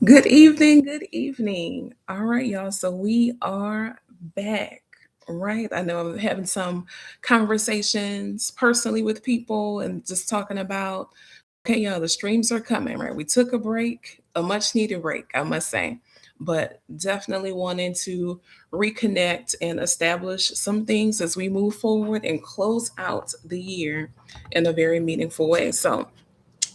Good evening, good evening. All right, y'all. So we are back, right? I know I'm having some conversations personally with people and just talking about, okay, y'all, the streams are coming, right? We took a break, a much needed break, I must say, but definitely wanting to reconnect and establish some things as we move forward and close out the year in a very meaningful way. So,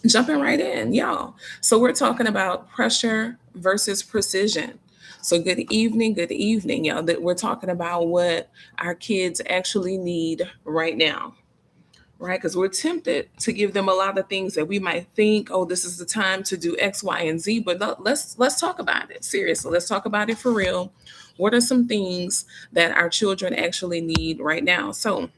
jumping right in, y'all. So we're talking about pressure versus precision. So good evening, y'all. That we're talking about what our kids actually need right now, right? Because we're tempted to give them a lot of things that we might think, oh, this is the time to do X, Y, and Z. But no, let's talk about it seriously. Let's talk about it for real. What are some things that our children actually need right now? So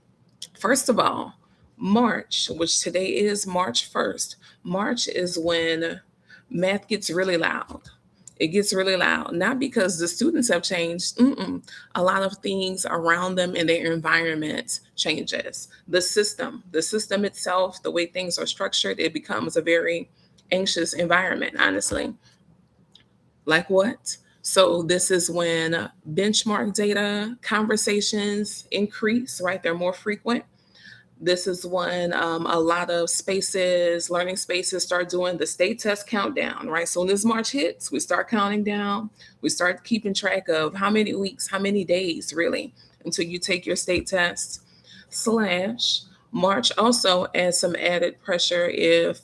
first of all, March, which today is March 1st, March is when math gets really loud. It gets really loud, not because the students have changed. A lot of things around them and their environment changes. The system itself, the way things are structured, it becomes a very anxious environment, honestly. Like what? So this is when benchmark data conversations increase, right? They're more frequent. This is when a lot of spaces, learning spaces, start doing the state test countdown, right? So when this March hits, we start counting down. We start keeping track of how many weeks, how many days, really, until you take your state test. Slash, March also adds some added pressure if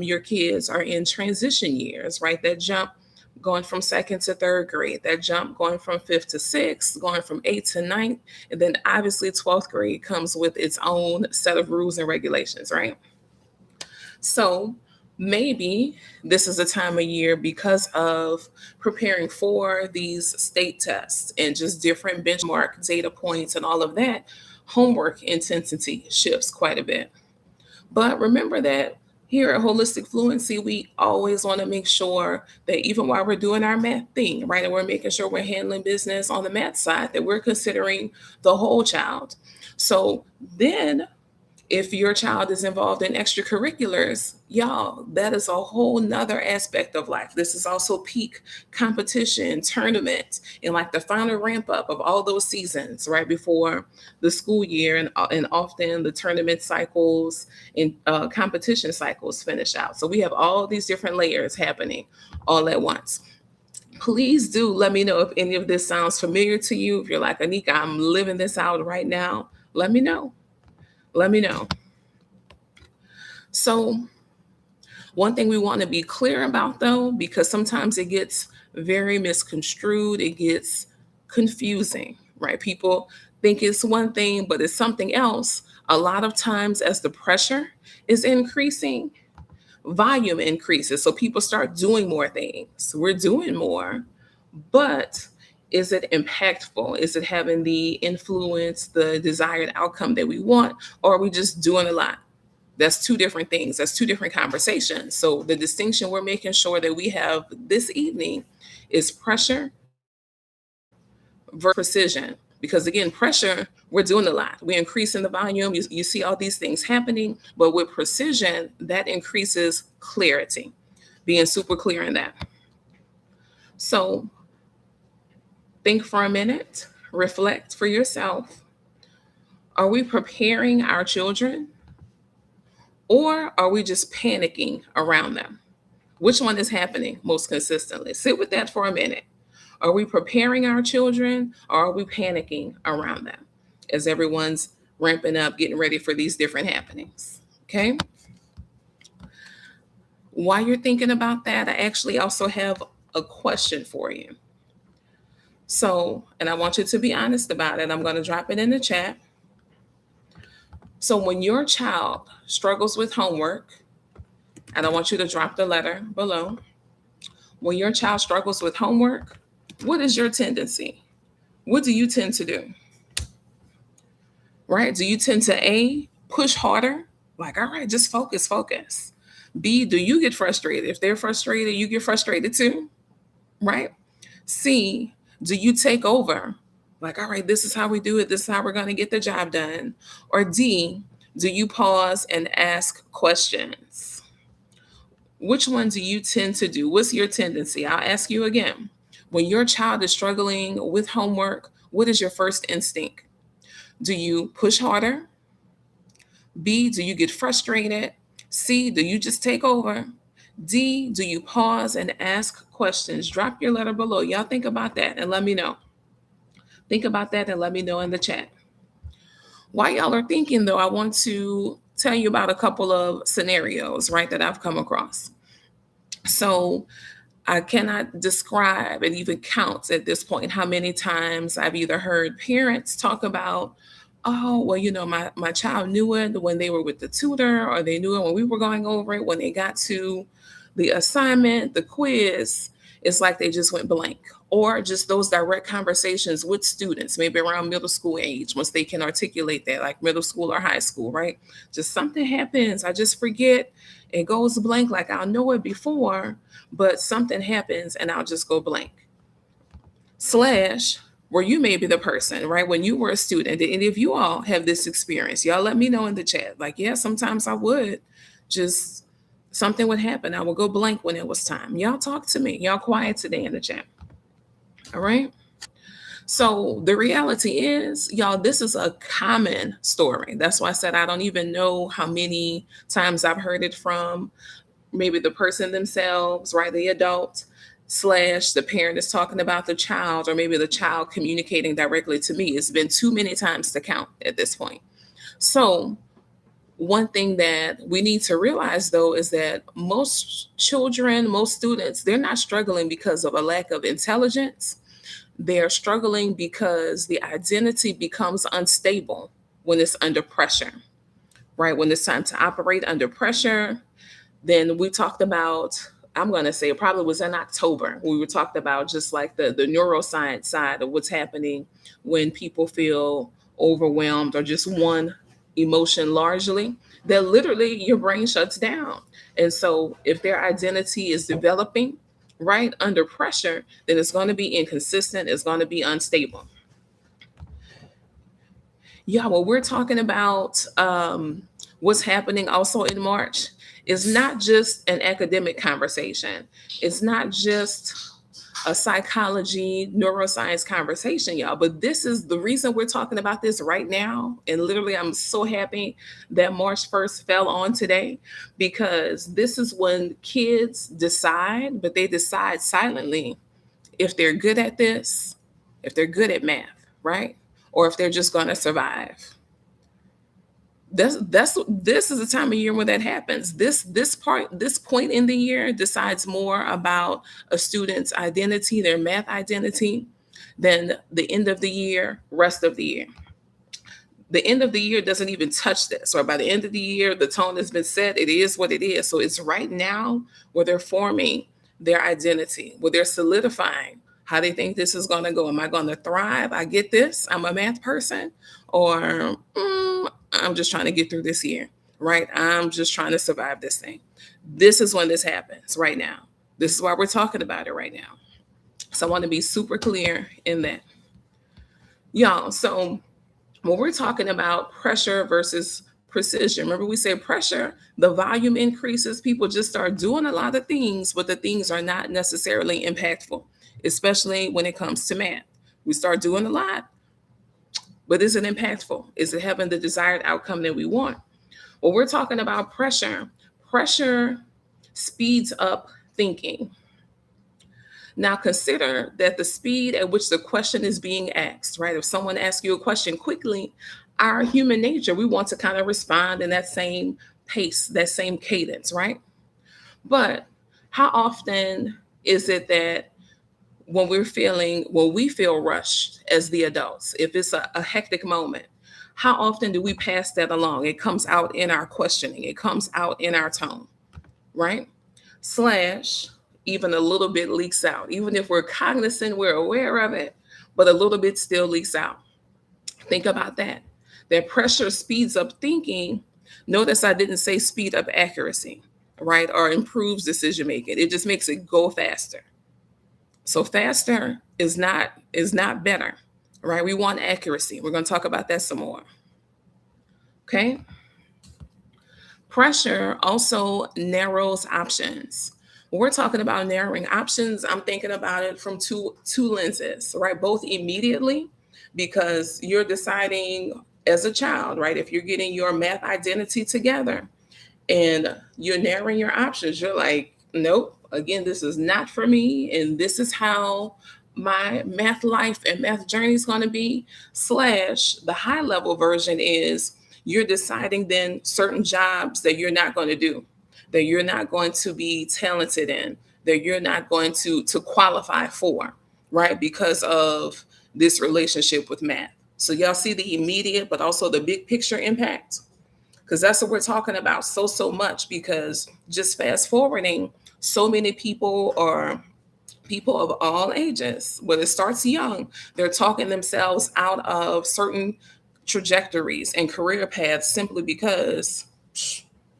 your kids are in transition years, right? That jump going from second to third grade, that jump going from fifth to sixth, going from eighth to ninth, and then obviously 12th grade comes with its own set of rules and regulations, right? So maybe this is a time of year because of preparing for these state tests and just different benchmark data points and all of that, homework intensity shifts quite a bit. But remember that here at Holistic Fluency, we always want to make sure that even while we're doing our math thing, right, and we're making sure we're handling business on the math side, that we're considering the whole child. So then if your child is involved in extracurriculars, y'all, that is a whole nother aspect of life. This is also peak competition, tournament, and like the final ramp up of all those seasons right before the school year, and often the tournament cycles and competition cycles finish out. So we have all these different layers happening all at once. Please do let me know if any of this sounds familiar to you. If you're like, Anika, I'm living this out right now, let me know. Let me know. So, one thing we want to be clear about though, because sometimes it gets very misconstrued, it gets confusing, right? People think it's one thing, but it's something else. A lot of times, as the pressure is increasing, volume increases. So people start doing more things. We're doing more, but is it impactful? Is it having the influence, the desired outcome that we want? Or are we just doing a lot? That's two different things. That's two different conversations. So the distinction we're making sure that we have this evening is pressure versus precision. Because again, pressure, we're doing a lot. We're increasing the volume. You see all these things happening, but with precision, that increases clarity, being super clear in that. So think for a minute, reflect for yourself. Are we preparing our children, or are we just panicking around them? Which one is happening most consistently? Sit with that for a minute. Are we preparing our children, or are we panicking around them as everyone's ramping up, getting ready for these different happenings? Okay. While you're thinking about that, I actually also have a question for you. So, and I want you to be honest about it. I'm going to drop it in the chat. So, when your child struggles with homework, and I want you to drop the letter below. When your child struggles with homework, what is your tendency? What do you tend to do? Right? Do you tend to A, push harder? Like, all right, just focus, focus. B, do you get frustrated? If they're frustrated, you get frustrated too, right? C, do you take over? Like, all right, this is how we do it. This is how we're going to get the job done. Or D, do you pause and ask questions? Which one do you tend to do? What's your tendency? I'll ask you again. When your child is struggling with homework, what is your first instinct? Do you push harder? B, do you get frustrated? C, do you just take over? D, do you pause and ask questions? Drop your letter below. Y'all think about that and let me know. Think about that and let me know in the chat. While y'all are thinking, though, I want to tell you about a couple of scenarios, right, that I've come across. So I cannot describe and even count at this point how many times I've either heard parents talk about, oh, well, my child knew it when they were with the tutor, or they knew it when we were going over it. When they got to the assignment, the quiz, it's like they just went blank. Or just those direct conversations with students, maybe around middle school age, once they can articulate that, like middle school or high school, right? Just something happens. I just forget. It goes blank, like I'll know it before, but something happens and I'll just go blank. Slash, where you may be the person, right? When you were a student, did any of you all have this experience? Y'all let me know in the chat. Like, yeah, sometimes I would just, something would happen. I would go blank when it was time. Y'all talk to me. Y'all quiet today in the chat. All right. So the reality is, y'all, this is a common story. That's why I said I don't even know how many times I've heard it from maybe the person themselves, right? The adult slash the parent is talking about the child, or maybe the child communicating directly to me. It's been too many times to count at this point. So one thing that we need to realize, though, is that most children, most students, they're not struggling because of a lack of intelligence. They're struggling because the identity becomes unstable when it's under pressure, right? When it's time to operate under pressure. Then we talked about, I'm going to say it probably was in October, we were talking about just like the neuroscience side of what's happening when people feel overwhelmed or just one emotion largely, that literally your brain shuts down. And so if their identity is developing, right, under pressure, then it's going to be inconsistent, it's going to be unstable. Yeah, well, we're talking about what's happening also in March is not just an academic conversation. It's not just a psychology, neuroscience conversation, y'all. But this is the reason we're talking about this right now. And literally, I'm so happy that March 1st fell on today, because this is when kids decide, but they decide silently, if they're good at this, if they're good at math, right? Or if they're just going to survive. This is the time of year when that happens. This point in the year decides more about a student's identity, their math identity, than the end of the year, rest of the year. The end of the year doesn't even touch this, or by the end of the year, the tone has been set. It is what it is. So it's right now where they're forming their identity, where they're solidifying how they think this is going to go. Am I going to thrive? I get this. I'm a math person. Or I'm just trying to get through this year, right? I'm just trying to survive this thing. This is when this happens right now. This is why we're talking about it right now. So I want to be super clear in that. Y'all, so when we're talking about pressure versus precision, remember we say pressure, the volume increases, people just start doing a lot of things, but the things are not necessarily impactful, especially when it comes to math. We start doing a lot, but is it impactful? Is it having the desired outcome that we want? Well, we're talking about pressure. Pressure speeds up thinking. Now consider that the speed at which the question is being asked, right? If someone asks you a question quickly, our human nature, we want to kind of respond in that same pace, that same cadence, right? But how often is it that when we feel rushed as the adults, if it's a hectic moment, how often do we pass that along? It comes out in our questioning, it comes out in our tone, right? Slash, even a little bit leaks out. Even if we're cognizant, we're aware of it, but a little bit still leaks out. Think about that. That pressure speeds up thinking. Notice I didn't say speed up accuracy, right? Or improves decision making. It just makes it go faster. So faster is not better, right? We want accuracy. We're going to talk about that some more. Okay? Pressure also narrows options. When we're talking about narrowing options, I'm thinking about it from two lenses, right? Both immediately, because you're deciding as a child, right? If you're getting your math identity together and you're narrowing your options, you're like, nope, again, this is not for me, and this is how my math life and math journey is going to be. Slash, the high level version is you're deciding then certain jobs that you're not going to do, that you're not going to be talented in, that you're not going to qualify for, right? Because of this relationship with math. So y'all see the immediate but also the big picture impact, because that's what we're talking about so much. Because just fast forwarding, so many people, or people of all ages, whether it starts young, they're talking themselves out of certain trajectories and career paths simply because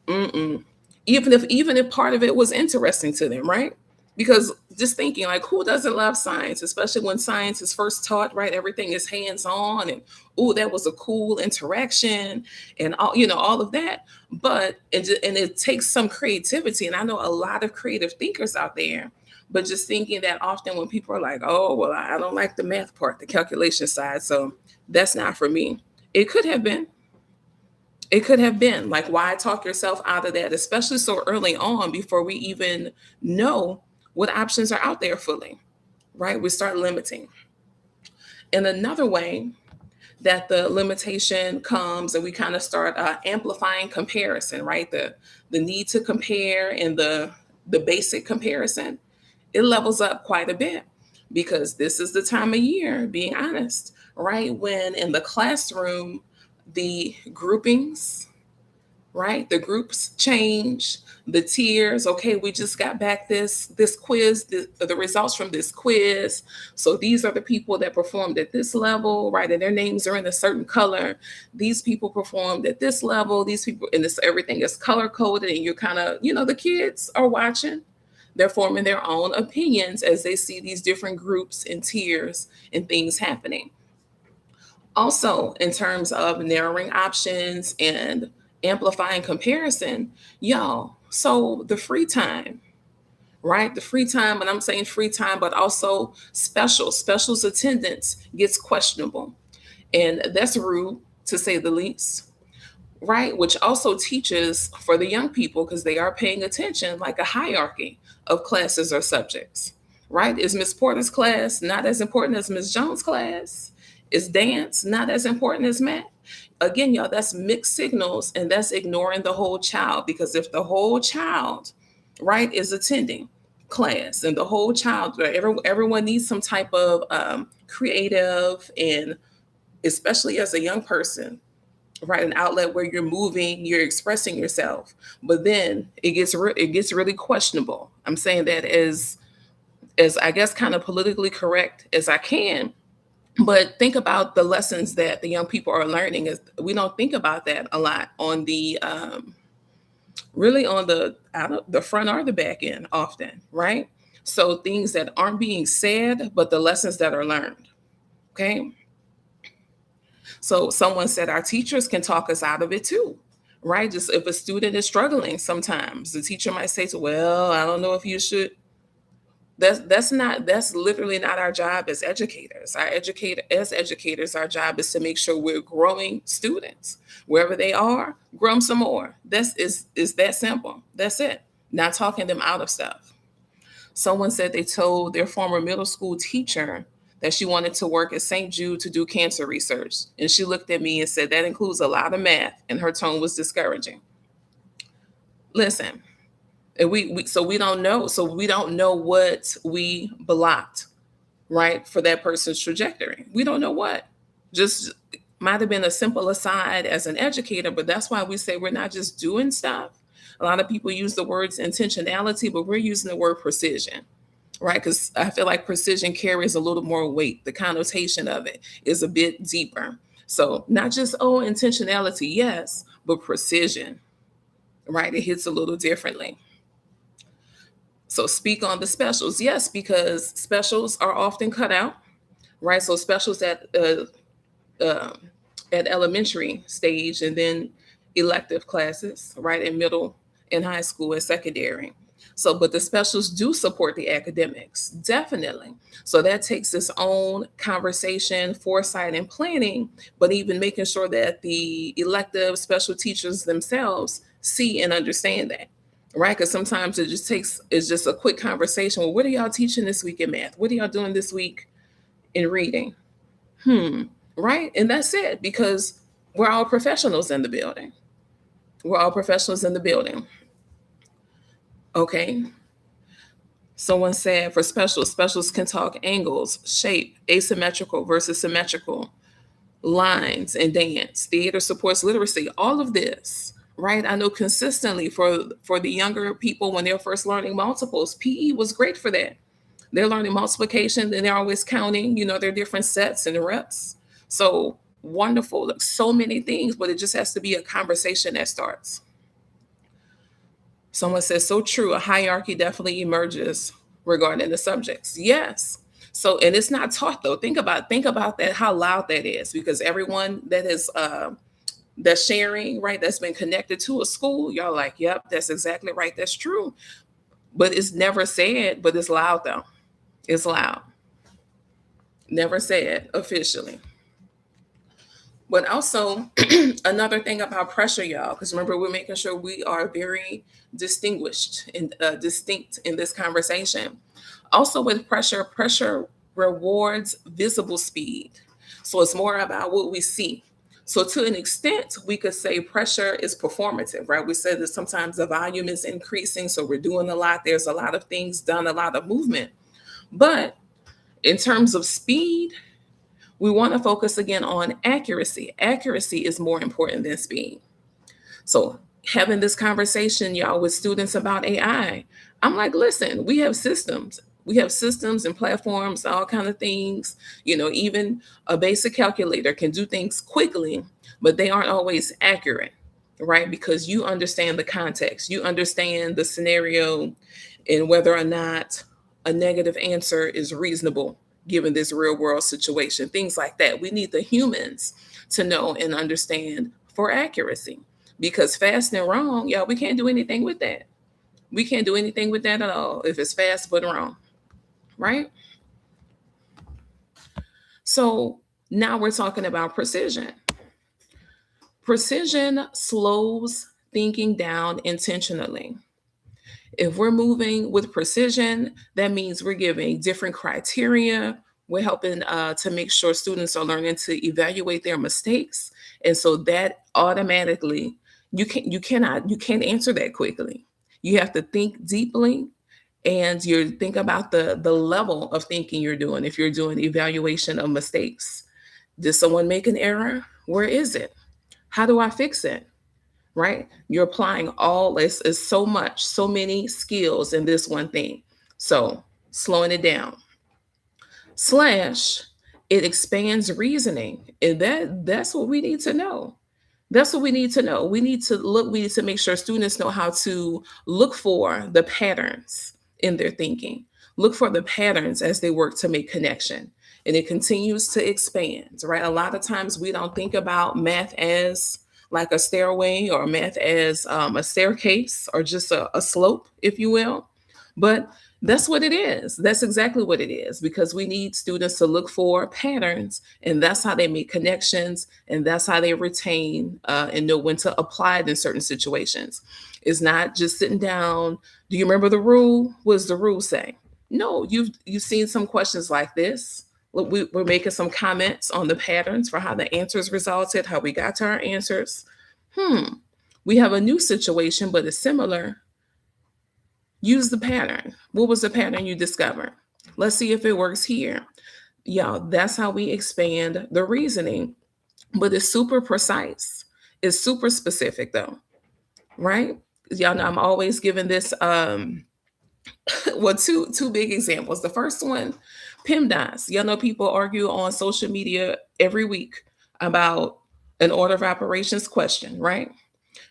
mm-mm. Even if part of it was interesting to them, right? Because just thinking, like, who doesn't love science, especially when science is first taught, right? Everything is hands on, and oh, that was a cool interaction, and all of that. But it takes some creativity, and I know a lot of creative thinkers out there. But just thinking that often when people are like, oh, well, I don't like the math part, the calculation side, so that's not for me. It could have been, it could have been like, why talk yourself out of that, especially so early on before we even know what options are out there fully, right? We start limiting. In another way that the limitation comes, and we kind of start amplifying comparison, right? The need to compare, and the basic comparison, it levels up quite a bit, because this is the time of year, being honest, right? When in the classroom, the groupings, right? The groups change, the tiers. Okay, we just got back this quiz, the results from this quiz. So these are the people that performed at this level, right? And their names are in a certain color. These people performed at this level. These people, and this everything is color coded, and you're kind of, the kids are watching. They're forming their own opinions as they see these different groups and tiers and things happening. Also, in terms of narrowing options and amplifying comparison, y'all, so the free time, right? The free time, and I'm saying free time, but also specials attendance gets questionable. And that's rude, to say the least, right? Which also teaches for the young people, because they are paying attention, like a hierarchy of classes or subjects, right? Is Miss Porter's class not as important as Miss Jones' class? Is dance not as important as math? Again, y'all, that's mixed signals, and that's ignoring the whole child. Because if the whole child, right, is attending class, and the whole child, right, everyone needs some type of creative, and especially as a young person, right, an outlet where you're moving, you're expressing yourself. But then it gets really questionable. I'm saying that as I guess kind of politically correct as I can. But think about the lessons that the young people are learning. Is we don't think about that a lot on the really on the out of the front or the back end often, right? So things that aren't being said, but the lessons that are learned. Okay. So someone said our teachers can talk us out of it too, right? Just if a student is struggling, sometimes the teacher might say, well, I don't know if you should. That's literally not our job as educators. As educators, our job is to make sure we're growing students wherever they are. Grow them some more. Is that simple. That's it. Not talking them out of stuff. Someone said they told their former middle school teacher that she wanted to work at St. Jude to do cancer research. And she looked at me and said that includes a lot of math, and her tone was discouraging. Listen, and we don't know. So we don't know what we blocked, right, for that person's trajectory. We don't know what. Just might have been a simple aside as an educator, but that's why we say we're not just doing stuff. A lot of people use the words intentionality, but we're using the word precision, right? Because I feel like precision carries a little more weight. The connotation of it is a bit deeper. So not just, oh, intentionality, yes, but precision, right? It hits a little differently. So speak on the specials, yes, because specials are often cut out, right? So specials uh, at elementary stage, and then elective classes, right, in middle and high school and secondary. So, but the specials do support the academics, definitely. So that takes its own conversation, foresight, and planning, but even making sure that the elective special teachers themselves see and understand that, right? Because sometimes it's just a quick conversation. Well, what are y'all teaching this week in math? What are y'all doing this week in reading? Hmm, right? And that's it, because we're all professionals in the building. We're all professionals in the building. Okay. Someone said for specials can talk angles, shape, asymmetrical versus symmetrical, lines, and dance. Theater supports literacy. All of this, right? I know consistently for the younger people when they're first learning multiples, PE was great for that. They're learning multiplication and they're always counting, their different sets and reps. So wonderful, like so many things, but it just has to be a conversation that starts. Someone says, so true, a hierarchy definitely emerges regarding the subjects. Yes. So, and it's not taught though. Think about that, how loud that is, because everyone that is that's sharing, right, that's been connected to a school, y'all like, yep, that's exactly right. That's true. But it's never said, but it's loud though. It's loud. Never said officially. But also, another thing about pressure, y'all, because remember, we're making sure we are very distinguished and distinct in this conversation. Also, with pressure, pressure rewards visible speed. So it's more about what we see. So, to an extent, we could say pressure is performative, right? We said that sometimes the volume is increasing. So, we're doing a lot. There's a lot of things done, a lot of movement. But in terms of speed, we want to focus again on accuracy. Accuracy is more important than speed. So having this conversation, y'all, with students about AI, I'm like, listen, we have systems. We have systems and platforms, all kind of things. Even a basic calculator can do things quickly, but they aren't always accurate, right? Because you understand the context, you understand the scenario, and whether or not a negative answer is reasonable given this real world situation, things like that. We need the humans to know and understand for accuracy, because fast and wrong, y'all, we can't do anything with that. We can't do anything with that at all if it's fast but wrong, right? So now we're talking about precision. Precision slows thinking down intentionally. If we're moving with precision, that means we're giving different criteria. We're helping to make sure students are learning to evaluate their mistakes, and so that automatically you can't answer that quickly. You have to think deeply, and you think about the level of thinking you're doing. If you're doing evaluation of mistakes, did someone make an error? Where is it? How do I fix it? Right? You're applying all this is so much, so many skills in this one thing. So slowing it down. Slash, it expands reasoning. And that's what we need to know. That's what we need to know. We need to make sure students know how to look for the patterns in their thinking. Look for the patterns as they work to make connection. And it continues to expand, right? A lot of times we don't think about math as like a stairway, or math as a staircase, or just a slope, if you will. But that's what it is. That's exactly what it is, because we need students to look for patterns, and that's how they make connections, and that's how they retain and know when to apply it in certain situations. It's not just sitting down. Do you remember the rule? What does the rule say? No, you've seen some questions like this. Look, we're making some comments on the patterns for how the answers resulted, how we got to our answers. We have a new situation, but it's similar. Use the pattern. What was the pattern you discovered? Let's see if it works here. Y'all, that's how we expand the reasoning. But it's super precise. It's super specific though, right? Y'all know I'm always giving this well, two big examples. The first one, PEMDAS. Y'all know people argue on social media every week about an order of operations question, right?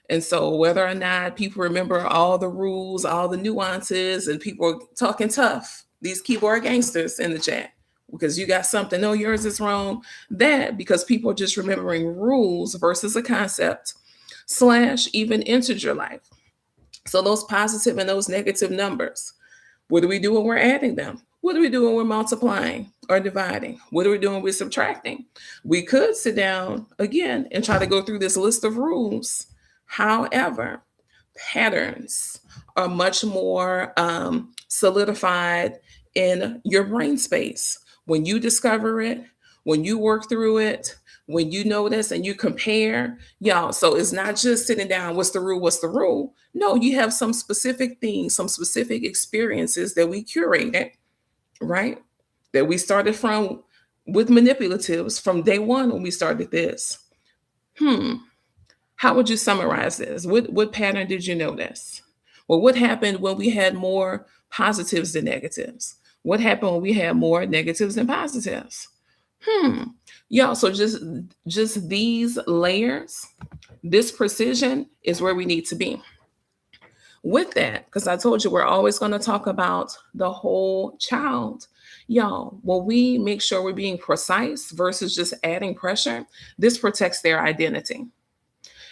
And so whether or not people remember all the rules, all the nuances, and people are talking tough, these keyboard gangsters in the chat, because you got something, no, yours is wrong. That because people are just remembering rules versus a concept. slash even integer life. So those positive and those negative numbers, what do we do when we're adding them? What do we do when we're multiplying or dividing? What are we doing when we're subtracting? We could sit down again and try to go through this list of rules. However, patterns are much more solidified in your brain space. When you discover it, when you work through it, when you notice and you compare, y'all. So it's not just sitting down, what's the rule? What's the rule? No, you have some specific things, some specific experiences that we curated, right? That we started from with manipulatives from day one when we started this. Hmm. How would you summarize this? What pattern did you notice? Well, what happened when we had more positives than negatives? What happened when we had more negatives than positives? Hmm. Y'all, so just these layers, this precision is where we need to be. With that, because I told you we're always going to talk about the whole child. Y'all, when we make sure we're being precise versus just adding pressure, this protects their identity.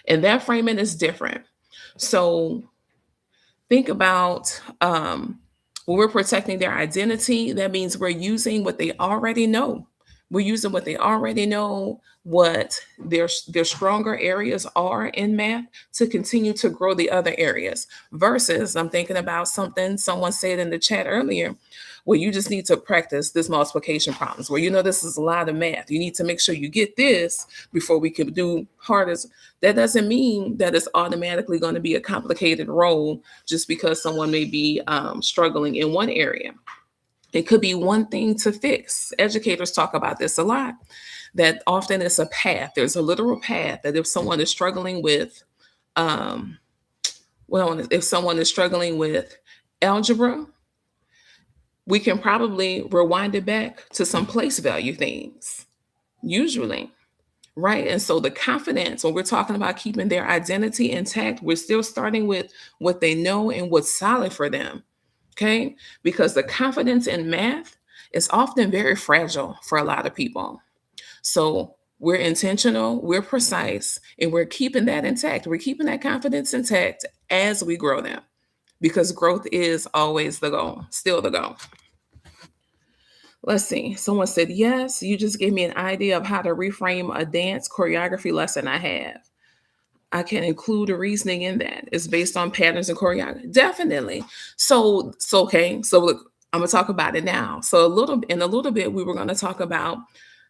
And that framing is different. So think about when we're protecting their identity, that means we're using what they already know. We're using what they already know, what their stronger areas are in math to continue to grow the other areas. Versus, I'm thinking about something someone said in the chat earlier, where you just need to practice this multiplication problems, where you know this is a lot of math. You need to make sure you get this before we can do harder. That doesn't mean that it's automatically going to be a complicated role just because someone may be struggling in one area. It could be one thing to fix. Educators talk about this a lot, that often it's a path. There's a literal path that if someone is struggling with, if someone is struggling with algebra, we can probably rewind it back to some place value things, usually. Right. And so the confidence, when we're talking about keeping their identity intact, we're still starting with what they know and what's solid for them. Okay. Because the confidence in math is often very fragile for a lot of people. So we're intentional, we're precise, and we're keeping that intact. We're keeping that confidence intact as we grow them because growth is always the goal, still the goal. Let's see. Someone said, yes, you just gave me an idea of how to reframe a dance choreography lesson I have. I can include a reasoning in that. It's based on patterns and choreography. Definitely. So okay. So look, I'm gonna talk about it now. So in a little bit, we were gonna talk about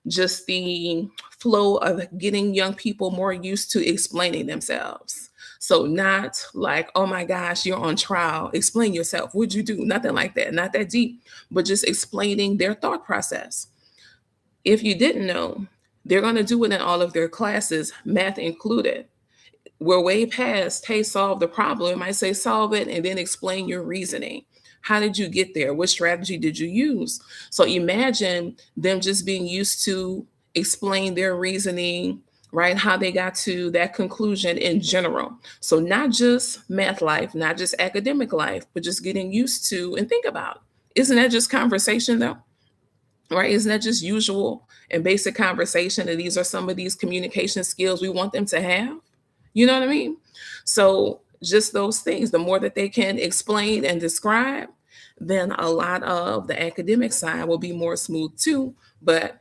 just the flow of getting young people more used to explaining themselves. So not like, oh my gosh, you're on trial. Explain yourself. What'd you do? Nothing like that. Not that deep, but just explaining their thought process. If you didn't know, they're going to do it in all of their classes, math included. We're way past, hey, solve the problem. It might say solve it and then explain your reasoning. How did you get there? What strategy did you use? So imagine them just being used to explain their reasoning, right? How they got to that conclusion in general. So not just math life, not just academic life, but just getting used to and think about. Isn't that just conversation though? Right? Isn't that just usual and basic conversation? And these are some of these communication skills we want them to have. You know what I mean? So just those things, the more that they can explain and describe, then a lot of the academic side will be more smooth too. But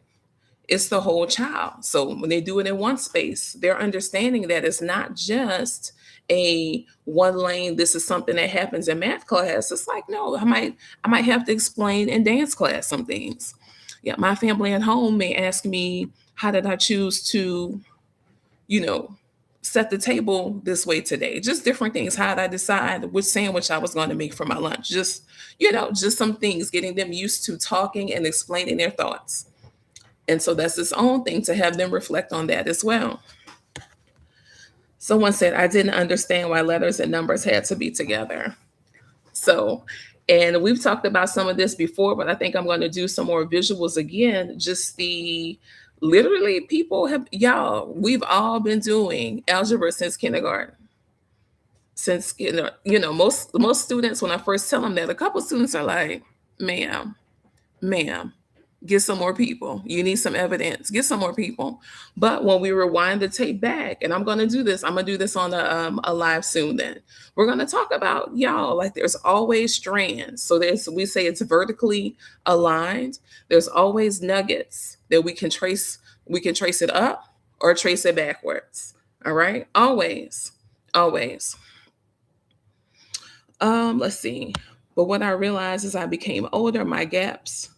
it's the whole child. So when they do it in one space, they're understanding that it's not just a one lane, this is something that happens in math class. It's like, no, I might have to explain in dance class some things. Yeah, my family at home may ask me, how did I choose to, you know, set the table this way today? Just different things. How did I decide which sandwich I was going to make for my lunch? Just, just some things, getting them used to talking and explaining their thoughts. And so that's its own thing to have them reflect on that as well. Someone said, I didn't understand why letters and numbers had to be together. So, and we've talked about some of this before, but I think I'm going to do some more visuals again. Just literally people y'all, we've all been doing algebra since kindergarten. Since, most students, when I first tell them that, a couple students are like, ma'am, Get some more people. You need some evidence. Get some more people. But when we rewind the tape back, and I'm going to do this, I'm going to do this on a live soon. Then we're going to talk about y'all. Like there's always strands. So there's we say it's vertically aligned. There's always nuggets that we can trace. We can trace it up or trace it backwards. All right, always, always. Let's see. But what I realized as I became older, my gaps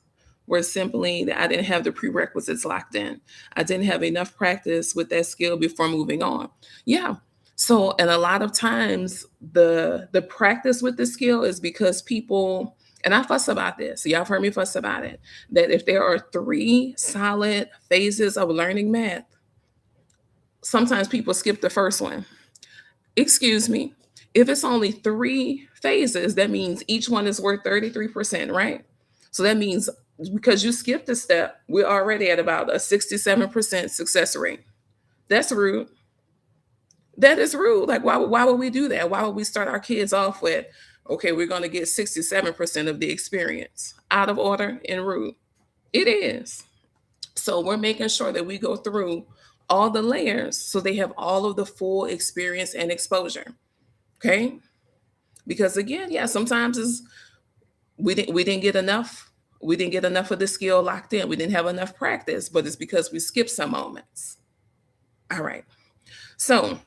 were simply that I didn't have the prerequisites locked in. I didn't have enough practice with that skill before moving on. Yeah. So, and a lot of times the practice with the skill is because people, and I fuss about this. So y'all have heard me fuss about it. That if there are three solid phases of learning math, sometimes people skip the first one. Excuse me. If it's only three phases, that means each one is worth 33%, right? So that means because you skipped a step, we're already at about a 67% success rate. That's rude. That is rude. Like, why would we do that? Why would we start our kids off with, okay, we're going to get 67% of the experience? Out of order and rude. It is. So we're making sure that we go through all the layers so they have all of the full experience and exposure. Okay. Because again, yeah, sometimes it's, we didn't get enough. We didn't get enough of the skill locked in. We didn't have enough practice, but it's because we skipped some moments. All right. So,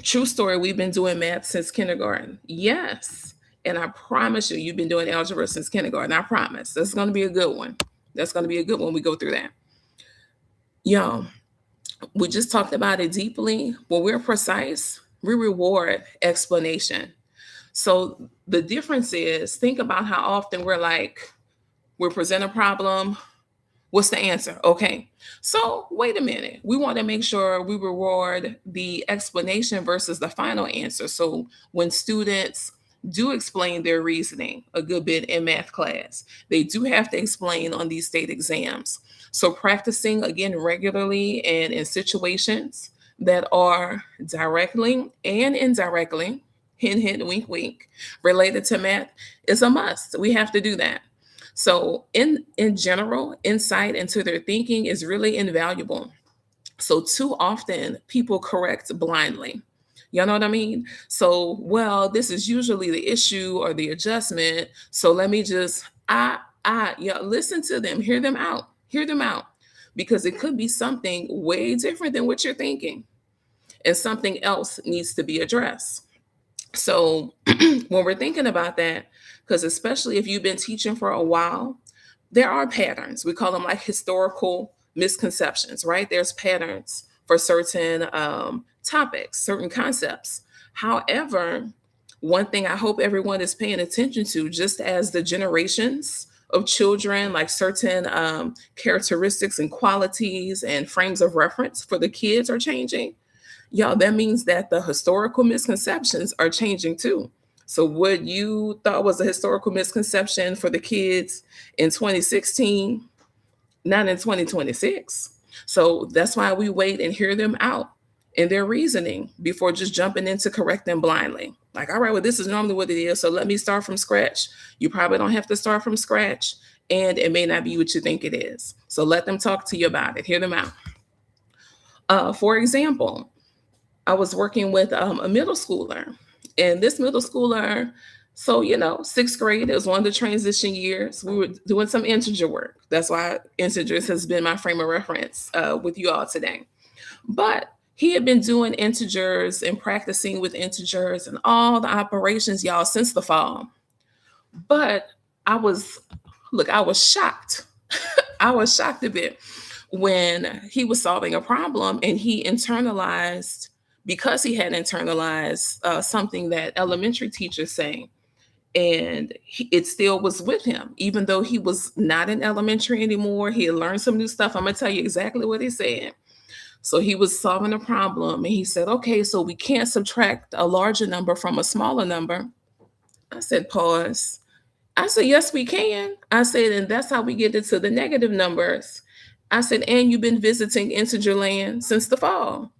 true story, we've been doing math since kindergarten. Yes. And I promise you, you've been doing algebra since kindergarten. I promise. That's going to be a good one. That's going to be a good one. We go through that. Y'all, we just talked about it deeply. When we're precise, we reward explanation. So the difference is think about how often we're like, we'll present a problem. What's the answer? Okay. So wait a minute. We want to make sure we reward the explanation versus the final answer. So when students do explain their reasoning a good bit in math class, they do have to explain on these state exams. So practicing again regularly and in situations that are directly and indirectly, hint, hint, wink, wink, related to math is a must. We have to do that. So in general, insight into their thinking is really invaluable. So too often people correct blindly. You know what I mean? So, well, this is usually the issue or the adjustment. So let me just yeah, listen to them, hear them out. Because it could be something way different than what you're thinking. And something else needs to be addressed. So when we're thinking about that, because especially if you've been teaching for a while, there are patterns. We call them like historical misconceptions, right? There's patterns for certain topics, certain concepts. However, one thing I hope everyone is paying attention to, just as the generations of children, like certain characteristics and qualities and frames of reference for the kids are changing, y'all, that means that the historical misconceptions are changing too. So what you thought was a historical misconception for the kids in 2016, not in 2026. So that's why we wait and hear them out in their reasoning before just jumping in to correct them blindly. Like, all right, well, this is normally what it is. So let me start from scratch. You probably don't have to start from scratch, and it may not be what you think it is. So let them talk to you about it. Hear them out. For example, I was working with a middle schooler, and this middle schooler, so sixth grade, it was one of the transition years. We were doing some integer work. That's why integers has been my frame of reference with you all today. But he had been doing integers and practicing with integers and all the operations, y'all, since the fall. But I was, look, I was shocked. I was shocked a bit when he was solving a problem and he internalized, because he had internalized something that elementary teachers say, and it still was with him, even though he was not in elementary anymore. He had learned some new stuff. I'm gonna tell you exactly what he said. So he was solving a problem and he said, okay, so we can't subtract a larger number from a smaller number. I said, pause. I said, yes, we can. I said, and that's how we get into the negative numbers. I said, and you've been visiting integer land since the fall.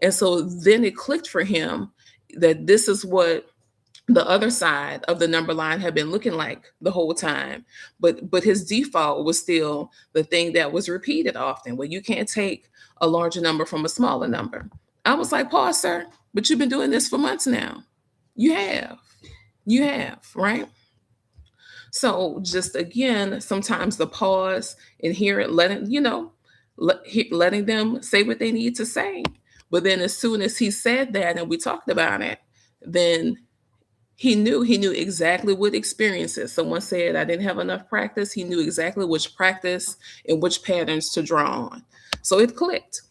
And so then it clicked for him that this is what the other side of the number line had been looking like the whole time, but his default was still the thing that was repeated often. Well, you can't take a larger number from a smaller number. I was like, pause, sir, but you've been doing this for months now. You have. You have, right? So just again, sometimes the pause and hear it, letting letting them say what they need to say. But then as soon as he said that and we talked about it, then he knew exactly what experiences. Someone said I didn't have enough practice. He knew exactly which practice and which patterns to draw on. So it clicked.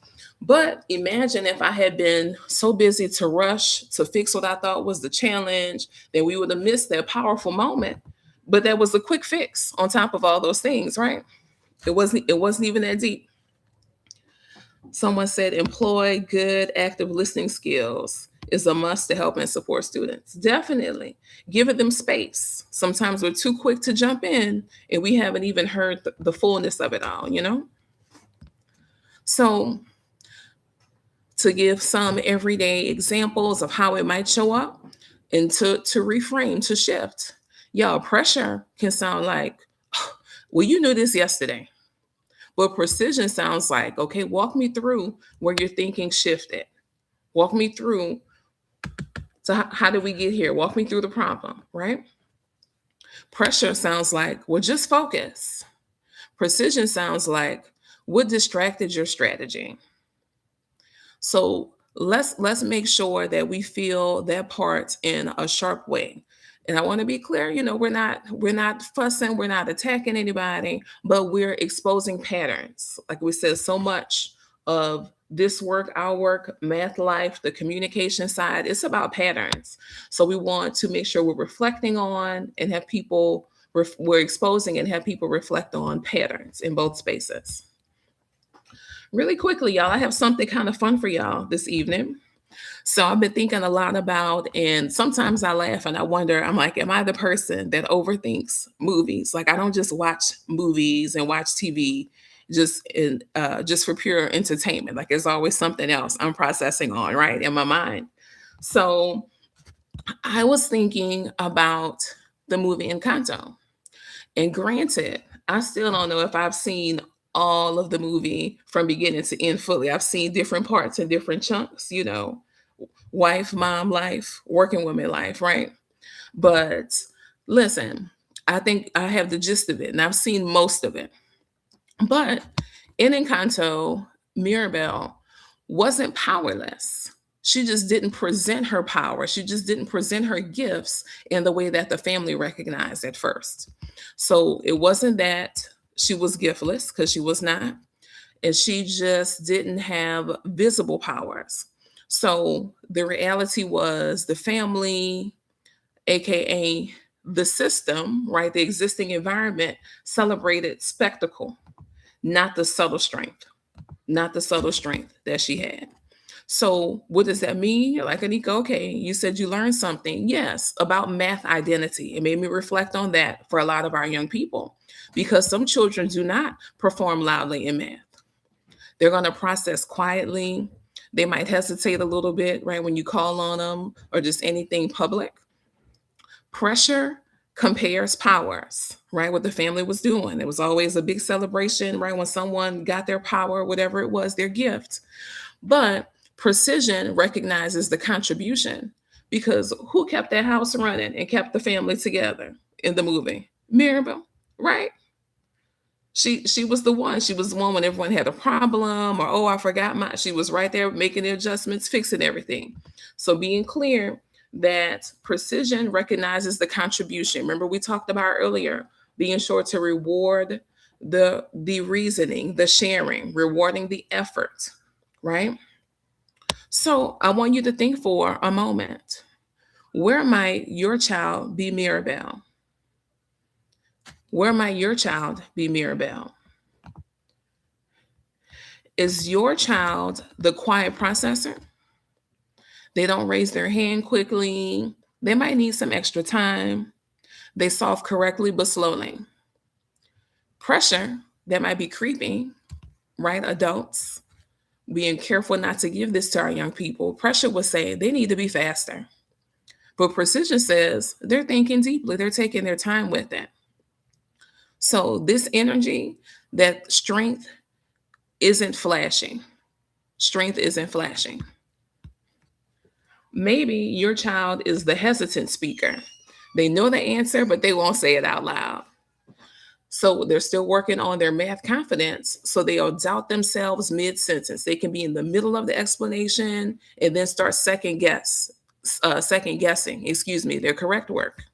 But imagine if I had been so busy to rush to fix what I thought was the challenge, that we would have missed that powerful moment. But that was a quick fix on top of all those things, right? It wasn't even that deep. Someone said employ good active listening skills is a must to help and support students. Definitely. Giving them space. Sometimes we're too quick to jump in and we haven't even heard the fullness of it all. So, to give some everyday examples of how it might show up and to reframe, to shift. Y'all, pressure can sound like, well, you knew this yesterday. But precision sounds like, okay, walk me through where your thinking shifted. Walk me through. So, how did we get here? Walk me through the problem, right? Pressure sounds like, well, just focus. Precision sounds like, what distracted your strategy? So let's make sure that we feel that part in a sharp way. And I want to be clear, we're not fussing, we're not attacking anybody, but we're exposing patterns. Like we said, so much of this work, our work, math life, the communication side, it's about patterns. So we want to make sure we're reflecting on and have people we're exposing and have people reflect on patterns in both spaces. Really quickly, y'all, I have something kind of fun for y'all this evening. So I've been thinking a lot about, and sometimes I laugh and I wonder, I'm like, am I the person that overthinks movies? Like, I don't just watch movies and watch TV just for pure entertainment. Like, there's always something else I'm processing on, right, in my mind. So I was thinking about the movie Encanto. And granted, I still don't know if I've seen all of the movie from beginning to end fully. I've seen different parts and different chunks, wife, mom life, working woman life, right? But listen, I think I have the gist of it and I've seen most of it. But in Encanto, Mirabelle wasn't powerless. She just didn't present her power. She just didn't present her gifts in the way that the family recognized at first. So it wasn't that she was giftless, because she was not, and she just didn't have visible powers. So the reality was the family, AKA the system, right? The existing environment celebrated spectacle, not the subtle strength, not the subtle strength that she had. So, what does that mean? You're like, Anika, okay, you said you learned something. Yes, about math identity. It made me reflect on that for a lot of our young people, because some children do not perform loudly in math. They're going to process quietly. They might hesitate a little bit, right, when you call on them or just anything public. Pressure compares powers, right? What the family was doing. It was always a big celebration, right? When someone got their power, whatever it was, their gift. But precision recognizes the contribution, because who kept that house running and kept the family together in the movie? Mirabel, right? She was the one. She was the one when everyone had a problem, or, oh, I forgot my. She was right there making the adjustments, fixing everything. So being clear that precision recognizes the contribution. Remember, we talked about earlier, being sure to reward the reasoning, the sharing, rewarding the effort, right? So I want you to think for a moment. Where might your child be Mirabelle? Where might your child be Mirabelle? Is your child the quiet processor? They don't raise their hand quickly. They might need some extra time. They solve correctly but slowly. Pressure that might be creeping, right? Adults being careful not to give this to our young people. Pressure would say they need to be faster. But precision says they're thinking deeply, they're taking their time with it. So this energy, that strength isn't flashing. Strength isn't flashing. Maybe your child is the hesitant speaker. They know the answer, but they won't say it out loud. So they're still working on their math confidence. So they'll doubt themselves mid sentence. They can be in the middle of the explanation and then start second guessing, their correct work.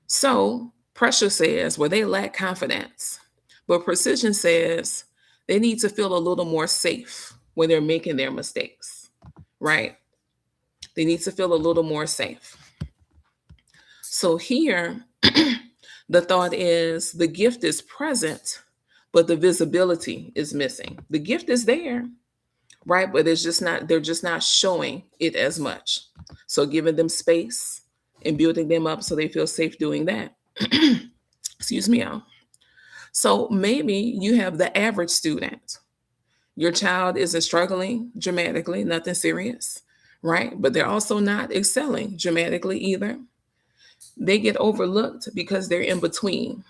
So pressure says, well, they lack confidence. But precision says they need to feel a little more safe when they're making their mistakes, right? They need to feel a little more safe. So here, the thought is the gift is present, but the visibility is missing. The gift is there, right? But they're just not showing it as much. So giving them space and building them up so they feel safe doing that. Excuse me, y'all. So maybe you have the average student. Your child isn't struggling dramatically, nothing serious, right? But they're also not excelling dramatically either. They get overlooked because they're in between.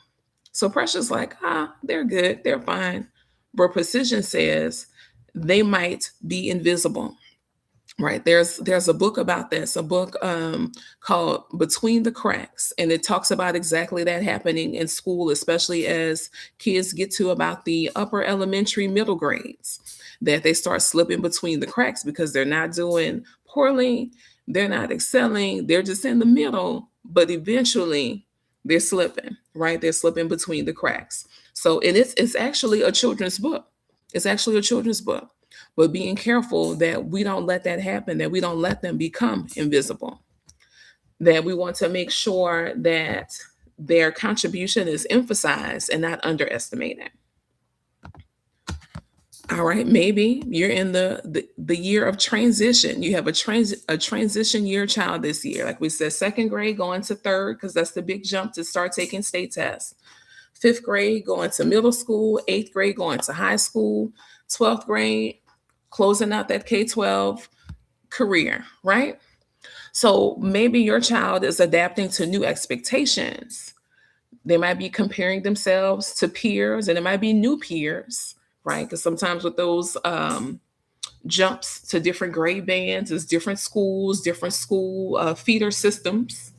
So pressure's like, they're good, they're fine. But precision says they might be invisible. Right. There's a book about this, a book called Between the Cracks. And it talks about exactly that happening in school, especially as kids get to about the upper elementary, middle grades, that they start slipping between the cracks because they're not doing poorly, they're not excelling, they're just in the middle, but eventually they're slipping, right? They're slipping between the cracks. So it's actually a children's book. It's actually a children's book, but being careful that we don't let that happen, that we don't let them become invisible, that we want to make sure that their contribution is emphasized and not underestimated. All right, maybe you're in the year of transition. You have a transition year child this year. Like we said, second grade going to third, because that's the big jump to start taking state tests. Fifth grade going to middle school, eighth grade going to high school, 12th grade closing out that K-12 career, right? So maybe your child is adapting to new expectations. They might be comparing themselves to peers, and it might be new peers, right? Because sometimes with those jumps to different grade bands, is different schools, different school feeder systems.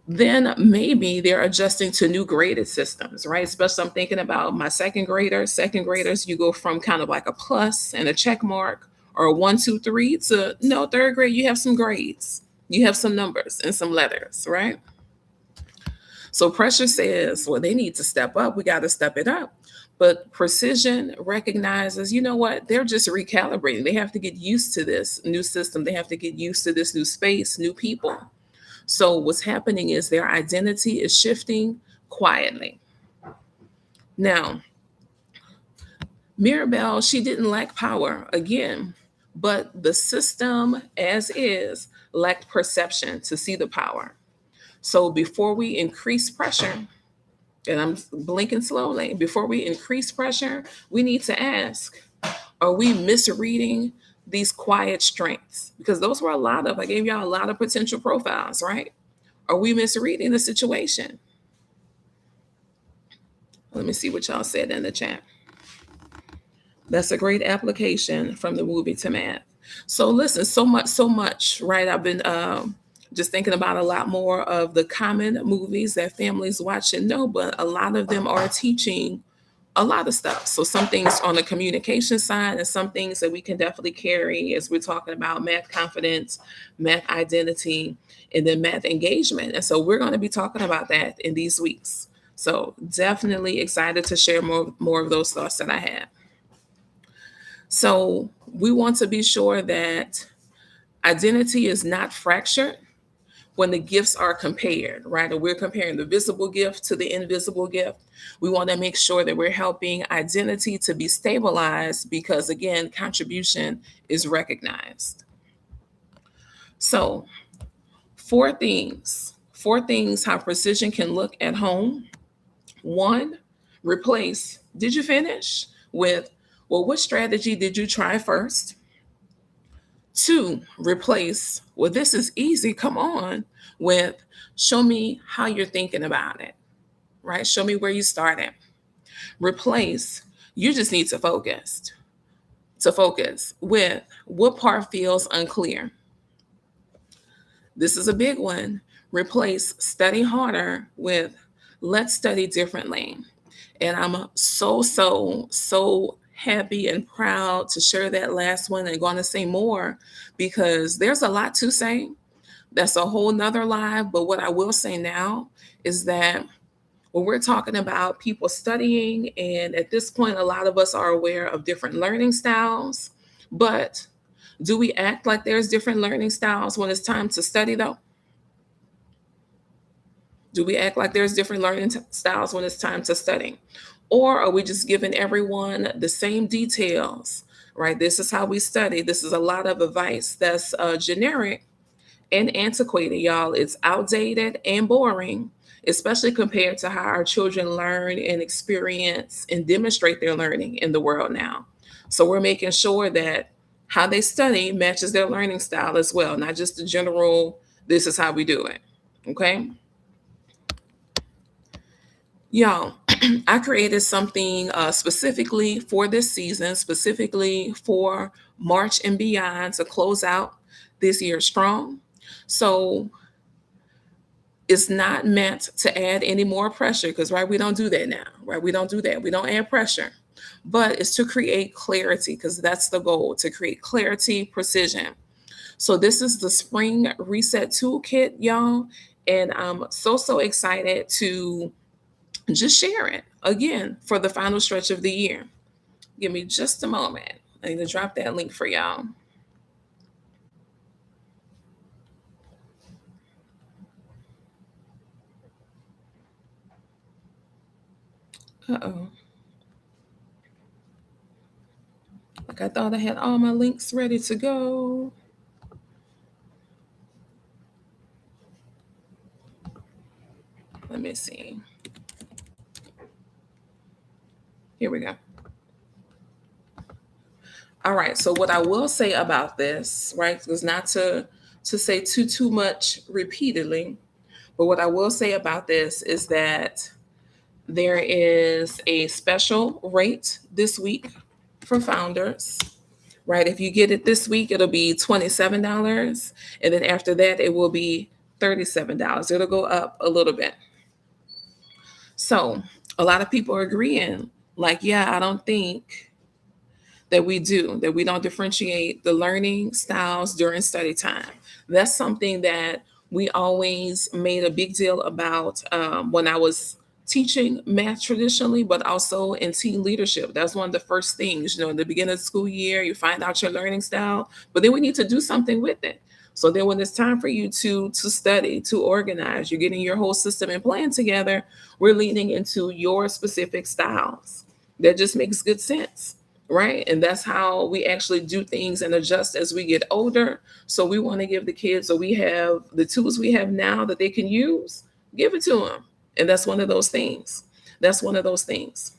Then maybe they're adjusting to new graded systems, right? Especially I'm thinking about my second graders. Second graders, you go from kind of like a plus and a check mark or a 1, 2, 3 to no, third grade, you have some grades. You have some numbers and some letters, right? So pressure says, well, they need to step up. We got to step it up. But precision recognizes, you know what? They're just recalibrating. They have to get used to this new system. They have to get used to this new space, new people. So what's happening is their identity is shifting quietly. Now, Mirabelle, she didn't lack power again, but the system as is lacked perception to see the power. So before we increase pressure, and I'm blinking slowly, before we increase pressure, we need to ask, are we misreading these quiet strengths? Because those were I gave y'all a lot of potential profiles, right? Are we misreading the situation? Let me see what y'all said in the chat. That's a great application from the movie to math. So listen, so much, right? I've been just thinking about a lot more of the common movies that families watch and know, but a lot of them are teaching a lot of stuff. So some things on the communication side and some things that we can definitely carry as we're talking about math confidence, math identity, and then math engagement. And so we're going to be talking about that in these weeks. So definitely excited to share more of those thoughts that I have. So we want to be sure that identity is not fractured when the gifts are compared, right? Or we're comparing the visible gift to the invisible gift. We want to make sure that we're helping identity to be stabilized because, again, contribution is recognized. So, four things how precision can look at home. One, replace, did you finish? With, well, what strategy did you try first? Two, replace, well, this is easy, come on, with show me how you're thinking about it, right? Show me where you started. Replace, you just need to focus with what part feels unclear. This is a big one. Replace study harder with let's study differently. And I'm so happy and proud to share that last one and going to say more because there's a lot to say. That's a whole nother live. But what I will say now is that when we're talking about people studying, and at this point, a lot of us are aware of different learning styles, but do we act like there's different learning styles when it's time to study, though? Do we act like there's different styles when it's time to study? Or are we just giving everyone the same details, right? This is how we study. This is a lot of advice that's generic and antiquated, y'all. It's outdated and boring, especially compared to how our children learn and experience and demonstrate their learning in the world now. So we're making sure that how they study matches their learning style as well, not just the general, this is how we do it. Okay. Y'all, I created something specifically for this season, specifically for March and beyond to close out this year strong. So it's not meant to add any more pressure because, right, we don't do that now, right? We don't do that. We don't add pressure, but it's to create clarity because that's the goal, to create clarity, precision. So this is the spring reset toolkit, y'all. And I'm so excited to just share it again for the final stretch of the year. Give me just a moment. I need to drop that link for y'all. Uh-oh. Like I thought I had all my links ready to go. Let me see. Here we go. All right. So what I will say about this, right, is not to say too much repeatedly, but what I will say about this is that there is a special rate this week for founders, right? If you get it this week, it'll be $27. And then after that, it will be $37. It'll go up a little bit. So a lot of people are agreeing, like, yeah, I don't think that we don't differentiate the learning styles during study time. That's something that we always made a big deal about when I was teaching math traditionally, but also in teen leadership. That's one of the first things, in the beginning of the school year, you find out your learning style, but then we need to do something with it. So then when it's time for you to study, to organize, you're getting your whole system and plan together, we're leaning into your specific styles. That just makes good sense, right? And that's how we actually do things and adjust as we get older. So we want to give the kids, so we have the tools we have now that they can use, give it to them. And that's one of those things. That's one of those things.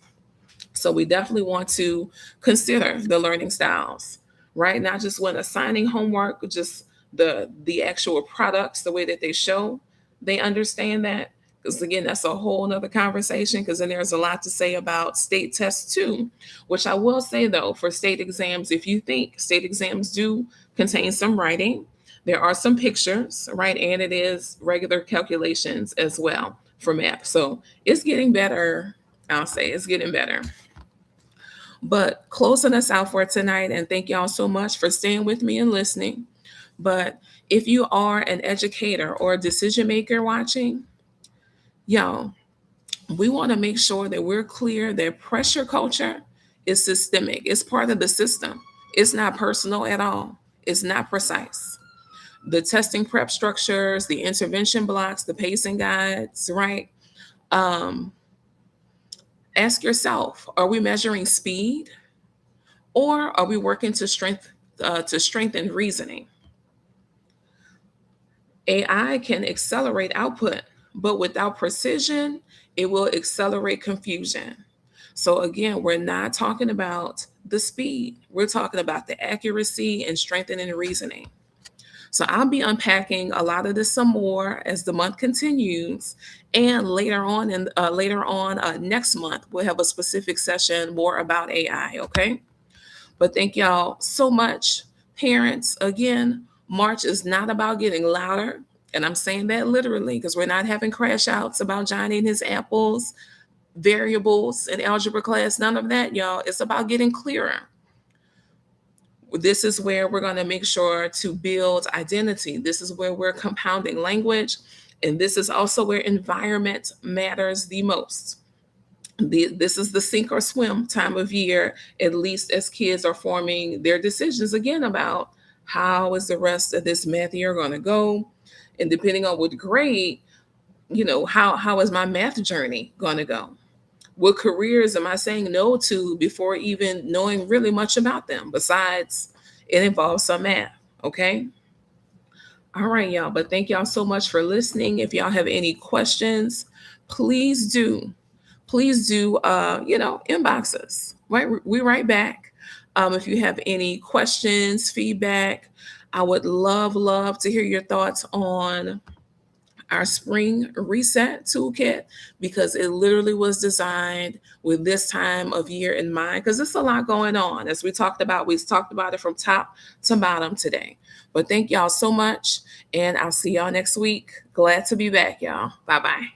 So we definitely want to consider the learning styles, right? Not just when assigning homework, just the actual products, the way that they show, they understand that. Because again, that's a whole nother conversation. Because then there's a lot to say about state tests too, which I will say though, for state exams, if you think state exams do contain some writing, there are some pictures, right? And it is regular calculations as well for math. So it's getting better. I'll say it's getting better. But closing us out for tonight, and thank y'all so much for staying with me and listening. But if you are an educator or a decision maker watching, y'all, we want to make sure that we're clear that pressure culture is systemic. It's part of the system. It's not personal at all. It's not precise. The testing prep structures, the intervention blocks, the pacing guides, right? Um, Ask yourself, are we measuring speed or are we working to strengthen reasoning? AI can accelerate output, but without precision, it will accelerate confusion. So again, we're not talking about the speed. We're talking about the accuracy and strengthening reasoning. So I'll be unpacking a lot of this some more as the month continues, and later on next month we'll have a specific session more about AI. Okay, but thank y'all so much, parents. Again, March is not about getting louder, and I'm saying that literally because we're not having crash outs about Johnny and his apples, variables in algebra class. None of that, y'all. It's about getting clearer. This is where we're going to make sure to build identity. This is where we're compounding language. And this is also where environment matters the most. This is the sink or swim time of year, at least as kids are forming their decisions again about how is the rest of this math year going to go. And depending on what grade, how is my math journey going to go? What careers am I saying no to before even knowing really much about them? Besides, it involves some math. Okay. All right, y'all. But thank y'all so much for listening. If y'all have any questions, please do, inbox us. Right. We right back. If you have any questions, feedback, I would love to hear your thoughts on our spring reset toolkit, because it literally was designed with this time of year in mind, because there's a lot going on. As we talked about it from top to bottom today. But thank y'all so much, and I'll see y'all next week. Glad to be back, y'all. Bye bye.